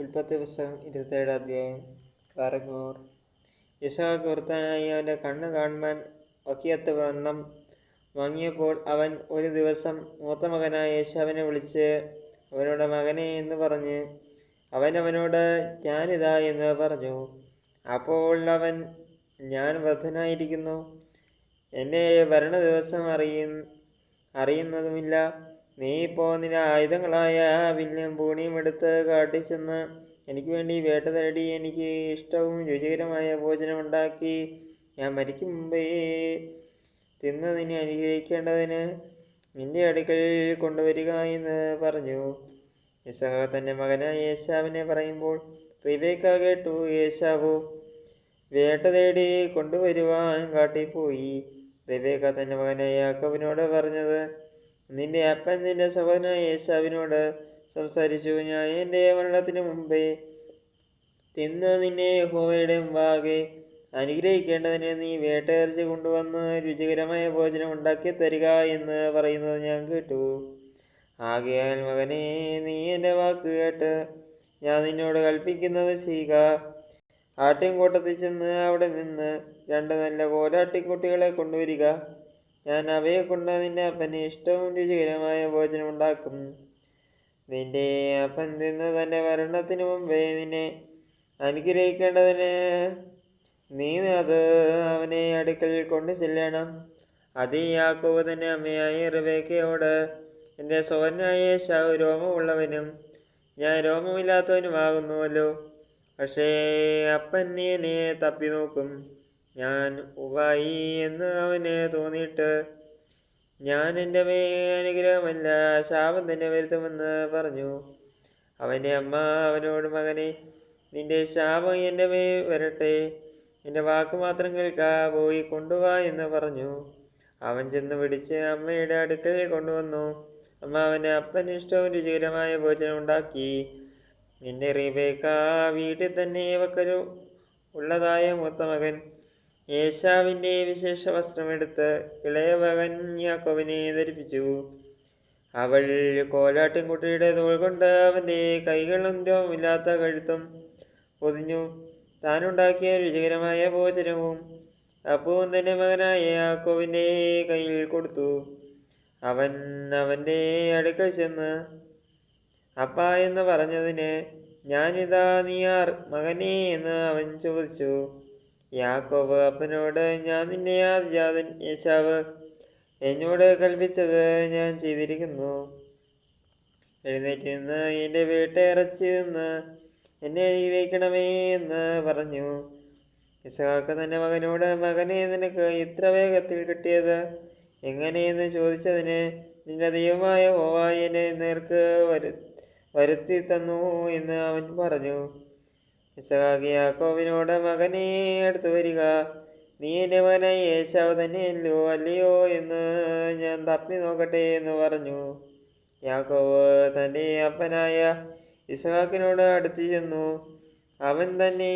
ഉൽപ്പത്തി പുസ്തകം 27 അധ്യായം. കാരക്കൂർ. ഇസഹാക്ക് വൃത്തനായി അവൻ്റെ കണ്ണ് കാണുവാൻ ഒക്കിയത്ത വണ്ണം വാങ്ങിയപ്പോൾ അവൻ ഒരു ദിവസം മൂത്ത മകനായ ഏശാവിനെ വിളിച്ച് അവനോട് മകനെ എന്ന് പറഞ്ഞ് അവൻ അവനോട് ഞാനിതാ എന്ന് പറഞ്ഞു. അപ്പോൾ അവൻ ഞാൻ വൃദ്ധനായിരിക്കുന്നു, എൻ്റെ ഭരണ ദിവസം അറിയുന്നതുമില്ല. നീ ഇപ്പോൾ നിന്റെ ആയുധങ്ങളായ വില്ലും പൂണിയും എടുത്ത് കാട്ടിൽ ചെന്ന് എനിക്ക് വേണ്ടി വേട്ട തേടി എനിക്ക് ഇഷ്ടവും രുചികരമായ ഭോജനമുണ്ടാക്കി ഞാൻ മരിക്കും മുമ്പേ തിന്ന് നിന്നെ അനുഗ്രഹിക്കേണ്ടതിന് നിന്റെ അടുക്കൽ കൊണ്ടുവരിക എന്ന് പറഞ്ഞു. ഇസഹാക്ക് തൻ്റെ മകനായ ഏശാവിനെ പറയുമ്പോൾ റിബേക്ക കേട്ടു. ഏശാവു വേട്ട തേടി കൊണ്ടുവരുവാൻ കാട്ടിൽ പോയി. റിബേക്ക തൻ്റെ മകനായ യാക്കോബിനോട് പറഞ്ഞത് നിന്റെ അപ്പൻ നിന്റെ സഹോദരനായ ഏശാവിനോട് സംസാരിച്ചു. ഞാൻ എൻ്റെ മരണത്തിന് മുമ്പേ തിന്ന് നിന്നെ യഹോവയുടെ മുമ്പാകെ അനുഗ്രഹിക്കേണ്ടതിന് നീ വേട്ടയിറച്ചി കൊണ്ടുവന്ന് രുചികരമായ ഭോജനം ഉണ്ടാക്കി തരിക എന്ന് പറയുന്നത് ഞാൻ കേട്ടു. ആകയാൽ മകനെ, നീ എൻ്റെ വാക്ക് കേട്ട് ഞാൻ നിന്നോട് കൽപ്പിക്കുന്നത് ചെയ്യുക. ആട്ടിൻകൂട്ടത്തിൽ ചെന്ന് അവിടെ നിന്ന് 2 നല്ല കോലാട്ടിൻകുട്ടികളെ കൊണ്ടുവരിക. ഞാൻ അവയെ കൊണ്ട് നിന്റെ അപ്പന് ഇഷ്ടവും രുചികരമായ ഭോജനം ഉണ്ടാക്കും. നിന്റെ അപ്പൻ തിന്ന് തൻ്റെ മരണത്തിന് മുമ്പേ നിന്നെ അനുഗ്രഹിക്കേണ്ടതിന് നീ അത് അവനെ അടുക്കൽ കൊണ്ടു ചെല്ലണം. അത് യാക്കോബ് തൻ്റെ അമ്മയായ റിബേക്കയോട് എൻ്റെ സഹോദരനായ ഏശാവ് രോമമുള്ളവനും ഞാൻ രോമമില്ലാത്തവനുമാകുന്നുവല്ലോ. പക്ഷേ അപ്പൻ എന്നെ തപ്പി നോക്കും. ഞാൻ ഉപായി എന്ന് അവന് തോന്നിയിട്ട് ഞാൻ എൻ്റെ അനുഗ്രഹമല്ല ശാപം തന്നെ വരുത്തുമെന്ന് പറഞ്ഞു. അവൻ്റെ അമ്മ അവനോട് മകനെ, നിന്റെ ശാപം എൻ്റെ വരട്ടെ, എൻ്റെ വാക്ക് മാത്രം കേൾക്കാ, പോയി കൊണ്ടുവാ എന്ന് പറഞ്ഞു. അവൻ ചെന്ന് പിടിച്ച് അമ്മയുടെ അടുക്കൽ കൊണ്ടുവന്നു. അമ്മ അവന് അപ്പന് ഇഷ്ടവും രുചികരമായ ഭോജനം ഉണ്ടാക്കി. നിന്റെ റിബേക്ക വീട്ടിൽ തന്നെ വക്കരു ഉള്ളതായ മൂത്ത മകൻ ഏശാവിൻ്റെ വിശേഷ വസ്ത്രമെടുത്ത് ഇളയ മകൻ യാക്കോബിനെ ധരിപ്പിച്ചു. അവൾ കോലാട്ടിൻകുട്ടിയുടെ തോൾ കൊണ്ട് അവൻ്റെ കൈകളും രോമമില്ലാത്ത കഴുത്തും പൊതിഞ്ഞു. താനുണ്ടാക്കിയ രുചികരമായ ഭോജനവും അപ്പവും തൻ്റെ മകനായ യാക്കോബിൻ്റെ കയ്യിൽ കൊടുത്തു. അവൻ അവൻ്റെ അടുക്കൽ ചെന്ന് അപ്പ എന്ന് പറഞ്ഞതിന് ഞാനിതാ, നീ ആർ മകനേ എന്ന് അവൻ ചോദിച്ചു. യാക്കോബ് അപ്പനോട് ഞാൻ നിന്റെ ആദ്യജാതൻ ഏശാവ് എന്നോട് കൽപ്പിച്ചത് ഞാൻ ചെയ്തിരിക്കുന്നു. എഴുന്നേറ്റ് നിന്ന് എൻ്റെ വേട്ടയിറച്ചി നിന്ന് എന്നെ അനുഗ്രഹിക്കണമേ എന്ന് പറഞ്ഞു. ഇസഹാക്ക് തൻ്റെ മകനോട് മകനെ, നിനക്ക് ഇത്ര വേഗത്തിൽ കിട്ടിയത് എങ്ങനെയെന്ന് ചോദിച്ചതിന് നിന്റെ ദൈവമായ യഹോവ എന്നെ നേർക്ക് വരുത്തി തന്നു എന്ന് അവൻ പറഞ്ഞു. ഇസഹാക്ക് യാക്കോബിനോട് മകനെ, അടുത്തു വരിക, നീ എൻ്റെ മകനായി ഏശാവ് തന്നെയല്ലോ അല്ലയോ എന്ന് ഞാൻ തപ്പി നോക്കട്ടെ എന്ന് പറഞ്ഞു. യാക്കോബ് തൻ്റെ അപ്പനായ ഇസഹാക്കിനോട് അടുത്തു ചെന്നു. അവൻ തന്നെ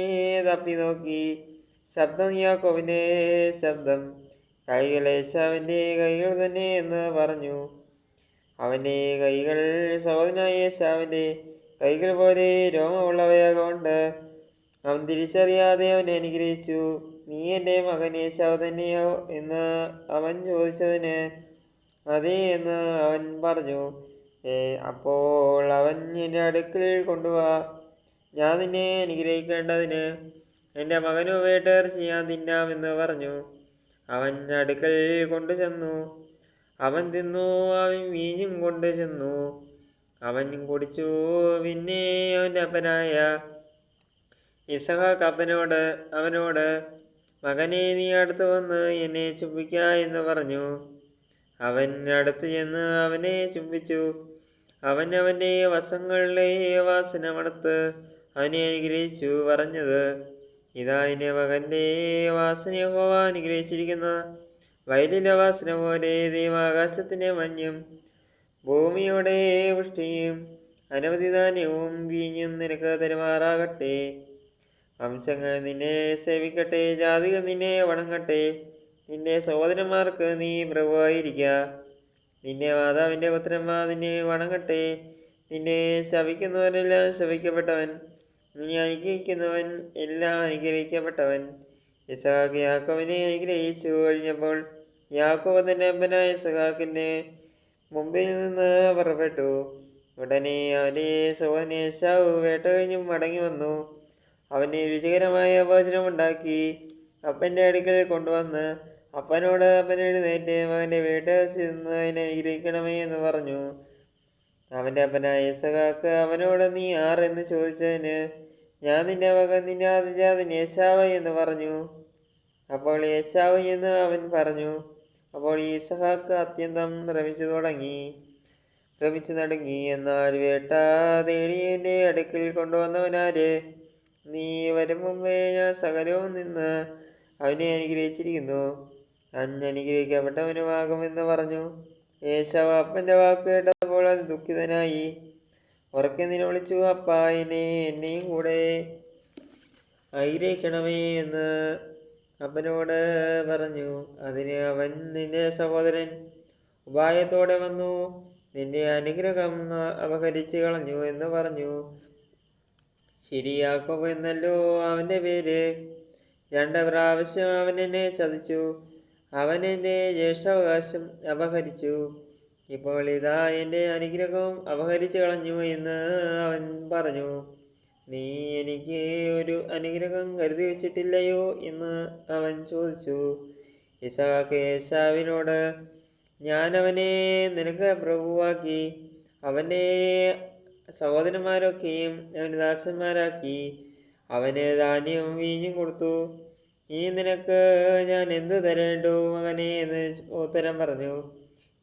തപ്പി നോക്കി. ശബ്ദം യാക്കോബിൻ്റെ ശബ്ദം, കൈകൾ ഏശാവിൻ്റെ കൈകൾ തന്നെ എന്ന് പറഞ്ഞു. അവൻ്റെ കൈകൾ സഹോദരനായ ഏശാവിൻ്റെ കൈകൾ പോലെ രോമമുള്ളവയാകൊണ്ട് അവൻ തിരിച്ചറിയാതെ അവനെ അനുഗ്രഹിച്ചു. നീ എൻ്റെ മകൻ ഏശാവ് തന്നെയോ എന്ന് അവൻ ചോദിച്ചതിന് അതേ എന്ന് അവൻ പറഞ്ഞു. അപ്പോൾ അവൻ എൻ്റെ അടുക്കൽ കൊണ്ടുവാ, ഞാൻ നിന്നെ അനുഗ്രഹിക്കേണ്ടതിന് എൻ്റെ മകനു വേട്ടയിറച്ചി ഞാൻ തിന്നാമെന്ന് പറഞ്ഞു. അവൻ അടുക്കൽ കൊണ്ടുചെന്നു. അവൻ തിന്നു. അവൻ വീഞ്ഞും കൊണ്ട് ചെന്നു. അവൻ കുടിച്ചു. പിന്നെ അവൻ്റെ അപ്പനായ ഇസഹാക്ക് അവനോട് മകനെ, നീ അടുത്ത് വന്ന് എന്നെ ചുംബിക്ക എന്ന് പറഞ്ഞു. അവൻ അടുത്ത് ചെന്ന് അവനെ ചുംബിച്ചു. അവൻ അവൻ്റെ വസ്ത്രങ്ങളുടെ വാസന മണത്ത് അവനെ അനുഗ്രഹിച്ചു, പറഞ്ഞത് ഇതാ എൻ്റെ മകൻ്റെ വാസന യഹോവ അനുഗ്രഹിച്ചിരിക്കുന്ന വയലിലെ വാസന പോലെ ദൈവം ആകാശത്തിൻ്റെ മഞ്ഞും ഭൂമിയുടെ പുഷ്ടിയും അനവധി ധാന്യവും വീഞ്ഞും നിനക്ക് തരുമാറാകട്ടെ. വംശങ്ങൾ നിന്നെ സേവിക്കട്ടെ, ജാതികൾ നിന്നെ വണങ്ങട്ടെ. നിന്റെ സഹോദരന്മാർക്ക് നീ പ്രഭുവായിരിക്ക. നിന്റെ മാതാവിൻ്റെ പുത്രന്മാർ നിന്നെ വണങ്ങട്ടെ. നിന്നെ ശപിക്കുന്നവരെല്ലാം ശപിക്കപ്പെട്ടവൻ, നിന്നെ അനുഗ്രഹിക്കുന്നവൻ എല്ലാം അനുഗ്രഹിക്കപ്പെട്ടവൻ. ഇസഹാക്ക് യാക്കോബിനെ അനുഗ്രഹിച്ചു കഴിഞ്ഞപ്പോൾ യാക്കോബ് തന്റെ അപ്പനായ ഇസഹാക്കിന്റെ മുമ്പിൽ നിന്ന് പുറപ്പെട്ടു. ഉടനെ അവന്റെ സഹോദരൻ ഏശാവ് വേട്ട കഴിഞ്ഞ് മടങ്ങി വന്നു. അവന് രുചികരമായ ഭോജനമുണ്ടാക്കി അപ്പന്റെ അടുക്കൽ കൊണ്ടുവന്ന് അപ്പനോട് അപ്പൻ എഴുന്നേറ്റ് മകന്റെ വീട്ടിൽ ചെന്ന് അതിനെ അനുഗ്രഹിക്കണമേ എന്ന് പറഞ്ഞു. അവന്റെ അപ്പനായ ഇസഹാക്ക് അവനോട് നീ ആർ എന്ന് ചോദിച്ചതിന് ഞാൻ നിന്റെ മകൻ നിന്റെ ആദ്യജാതൻ ഏശാവ് എന്ന് പറഞ്ഞു. അപ്പോൾ ഏശാവ് എന്ന് അവൻ പറഞ്ഞു. അപ്പോൾ ഇസഹാക്ക് അത്യന്തം ഭ്രമിച്ചു നടുങ്ങി. എന്നാൽ വേട്ട തേടി എൻ്റെ അടുക്കൽ കൊണ്ടുവന്നവനാര്? നീ വരും മുമ്പേ ഞാൻ സകലവും നിന്ന് അവനെ അനുഗ്രഹിച്ചിരിക്കുന്നു, അനുഗ്രഹിക്കപ്പെട്ടവനുമാകുമെന്ന് പറഞ്ഞു. ഏശാവ് അപ്പൻ്റെ വാക്ക് കേട്ടപ്പോൾ അത് ദുഃഖിതനായി ഉറക്കെ നിലവിളിച്ചു, അപ്പാ എന്നെയും കൂടെ അനുഗ്രഹിക്കണമേ എന്ന് അപ്പനോട് പറഞ്ഞു. അതിന് അവൻ, നിന്റെ സഹോദരൻ ഉപായത്തോടെ വന്നു നിന്റെ അനുഗ്രഹം അപഹരിച്ചു കളഞ്ഞു എന്ന് പറഞ്ഞു. ശരി, യാക്കോബ് എന്നല്ലോ അവൻ്റെ പേര്. 2 പ്രാവശ്യം അവൻ എന്നെ ചതിച്ചു, അവൻ എൻ്റെ ജ്യേഷ്ഠാവകാശം അപഹരിച്ചു. ഇപ്പോൾ ഇതാ എൻ്റെ അനുഗ്രഹവും അപഹരിച്ചു കളഞ്ഞു എന്ന് അവൻ പറഞ്ഞു. നീ എനിക്ക് ഒരു അനുഗ്രഹം കരുതി വച്ചിട്ടില്ലയോ എന്ന് അവൻ ചോദിച്ചു. ഇസഹാക്ക് ഏശാവിനോട്, ഞാൻ അവനെ നിനക്ക് പ്രഭുവാക്കി അവൻ്റെ സഹോദരന്മാരൊക്കെയും അവന് ദാസന്മാരാക്കി അവന് ധാന്യവും വീഞ്ഞും കൊടുത്തു. ഇനി നിനക്ക് ഞാൻ എന്തു തരേണ്ടു മകനെ എന്ന് ഉത്തരം പറഞ്ഞു.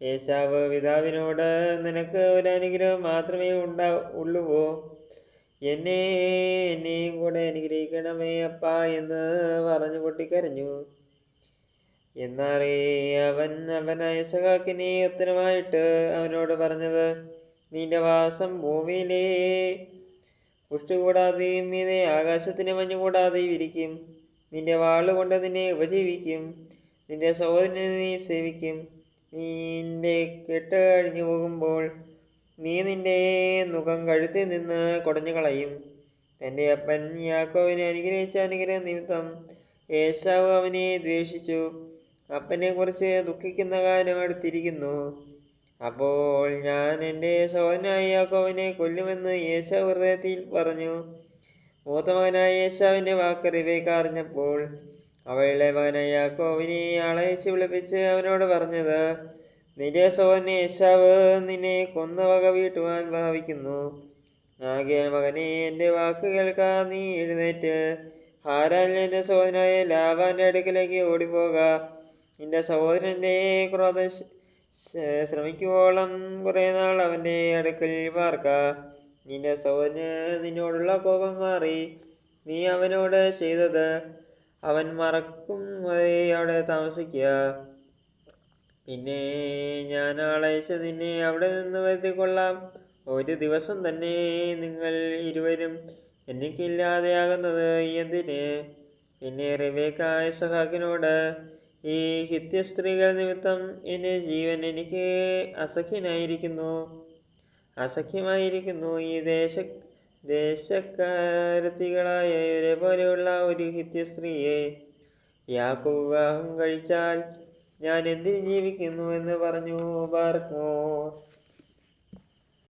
ഏശാവ് പിതാവിനോട്, നിനക്ക് ഒരു അനുഗ്രഹം മാത്രമേ ഉള്ളുവോ? എന്നെയും കൂടെ അനുഗ്രഹിക്കണമേ അപ്പാ എന്ന് പറഞ്ഞു പൊട്ടിക്കരഞ്ഞു. എന്നാൽ അവൻ ഇസഹാക്കിനെ ഉത്തരമായിട്ട് അവനോട് പറഞ്ഞത്, നിന്റെ വാസം ഭൂമിയിലെ പുഷ്ടി കൂടാതെയും നീ ആകാശത്തിന് മഞ്ഞ് കൂടാതെയും ഇരിക്കും. നിന്റെ വാളുകൊണ്ട് നിന്നെ ഉപജീവിക്കും, നിന്റെ സഹോദരനെ നീ സേവിക്കും. നിന്റെ കെട്ട് കഴിഞ്ഞു പോകുമ്പോൾ നീ നിന്റെ മുഖം കഴുത്തിൽ നിന്ന് കുടഞ്ഞു കളയും. തൻ്റെ അപ്പൻ യാക്കോബിനെ അനുഗ്രഹിച്ച അനുഗ്രഹം നിമിത്തം ഏശാവ് അവനെ ദ്വേഷിച്ചു. അപ്പനെ കുറിച്ച് ദുഃഖിക്കുന്ന കാലം അടുത്തിരിക്കുന്നു. അപ്പോൾ ഞാൻ എൻ്റെ സഹോദരനായ യാക്കോബിനെ കൊല്ലുമെന്ന് ഏശാവ് ഹൃദയത്തിൽ പറഞ്ഞു. മൂത്ത മകനായ ഏശാവിൻ്റെ വാക്ക് റിബേക്ക അറിഞ്ഞപ്പോൾ അവളുടെ മകനായ യാക്കോബിനെ ആളയച്ച് വിളിപ്പിച്ച് അവനോട് പറഞ്ഞത്, നിന്റെ സഹോദരൻ ഏശാവ് നിന്നെ കൊന്ന വക വീട്ടുവാൻ ഭാവിക്കുന്നു. ആകയാൽ മകനെ, എൻ്റെ വാക്ക് കേൾക്കാൻ നീ എഴുന്നേറ്റ് ഹാരാനിൽ എൻ്റെ സഹോദരനായ ലാബാന്റെ അടുക്കലേക്ക് ഓടിപ്പോക. നിന്റെ സഹോദരൻ്റെ ക്രോധം ശ്രമിക്കുവോളം കുറേ നാൾ അവൻ്റെ അടുക്കൽ പാർക്ക. നിന്റെ സഹോദരന് നിന്നോടുള്ള കോപം മാറി നീ അവനോട് ചെയ്തത് അവൻ മറക്കും വരെ അവിടെ താമസിക്കുക. പിന്നെ ഞാൻ ആളയച്ച് നിന്നെ അവിടെ നിന്ന് വരുത്തിക്കൊള്ളാം. ഒരു ദിവസം തന്നെ നിങ്ങൾ ഇരുവരും എനിക്കില്ലാതെയാകുന്നത് എന്തിന്? പിന്നെ റിബേക്ക ഇസഹാക്കിനോട്, ഈ ഹിത്യ സ്ത്രീകൾ നിമിത്തം എൻ്റെ ജീവൻ എനിക്ക് അസഖ്യമായിരിക്കുന്നു. ഈ ദേശക്കാരത്തികളായ ഇവരെ പോലെയുള്ള ഒരു ഹിത്യ സ്ത്രീയെ യാക്കോബ് വിവാഹം കഴിച്ചാൽ ഞാൻ എന്തിന് ജീവിക്കുന്നു എന്ന് പറഞ്ഞു. ബാർക്കോ.